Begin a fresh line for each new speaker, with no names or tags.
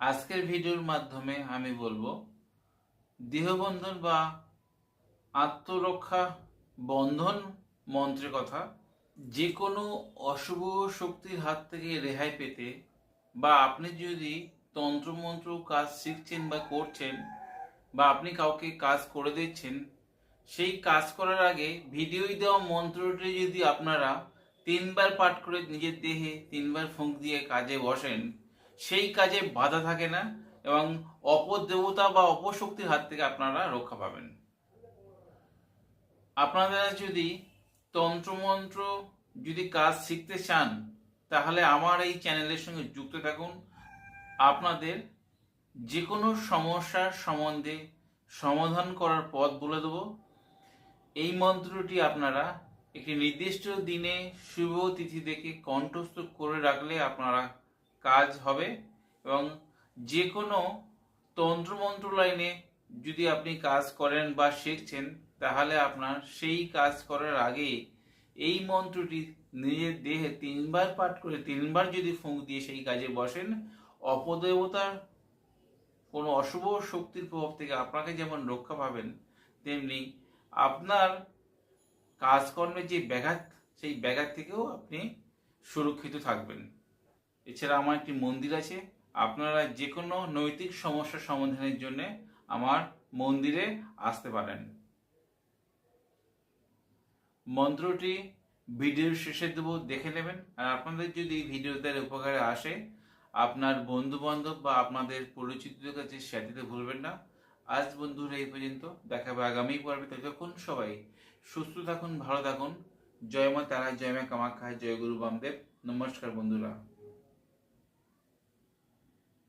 আজকের ভিডিওর মাধ্যমে আমি বলবো দেহবন্ধন বা আত্মরক্ষা বন্ধন মন্ত্রের কথা। যে কোনো অশুভ শক্তির হাত থেকে রেহাই পেতে বা আপনি যদি তন্ত্রমন্ত্র কাজ শিখছেন বা করছেন বা আপনি কাউকে কাজ করে দিচ্ছেন, সেই কাজ করার আগে ভিডিওয় দেওয়া মন্ত্রটি যদি আপনারা 3বার পাঠ করে নিজের দেহে 3বার ফুঁক দিয়ে কাজে বসেন, সেই কাজে বাধা থাকে না এবং অপদেবতা বা অপশক্তির হাত থেকে আপনারা রক্ষা পাবেন। আপনারা যদি তন্ত্রমন্ত্র যদি কাজ শিখতে চান, তাহলে আমার এই চ্যানেলের সঙ্গে যুক্ত থাকুন। আপনাদের যে কোনো সমস্যার সম্বন্ধে সমাধান করার পথ বলে দেব। এই মন্ত্রটি আপনারা একটি নির্দিষ্ট দিনে শুভ তিথি দেখে কণ্ঠস্থ করে রাখলে আপনারা কাজ হবে এবং যে কোনো তন্ত্রমন্ত্র লাইনে যদি আপনি কাজ করেন বা শিখছেন, তাহলে আপনার সেই কাজ করার আগে এই মন্ত্রটি নিজের দেহে 3বার পাঠ করে 3বার যদি ফুঁক দিয়ে সেই কাজে বসেন, অপদেবতার কোনো অশুভ শক্তির প্রভাব থেকে আপনাকে যেমন রক্ষা পাবেন, তেমনি আপনার কাজকর্মের যে ব্যাঘাত, সেই ব্যাঘাত থেকেও আপনি সুরক্ষিত থাকবেন। এছাড়া আমার একটি মন্দির আছে, আপনারা যে কোনো নৈতিক সমস্যার সমাধানের জন্য আমার মন্দিরে আসতে পারেন। মন্ত্রটি ভিডিওর শেষে দেব, দেখে নেবেন। আর আপনাদের যদি ভিডিওতে উপকারে আসে, আপনার বন্ধু বান্ধব বা আপনাদের পরিচিতদের কাছে শেয়ার দিতে ভুলবেন না। আজ বন্ধুরা এই পর্যন্ত, দেখা হবে আগামী পর্বে। ততক্ষণ সবাই সুস্থ থাকুন, ভালো থাকুন। জয় মা তারা, জয় মা কামাখ্যা, জয় গুরু বামদেব। নমস্কার বন্ধুরা।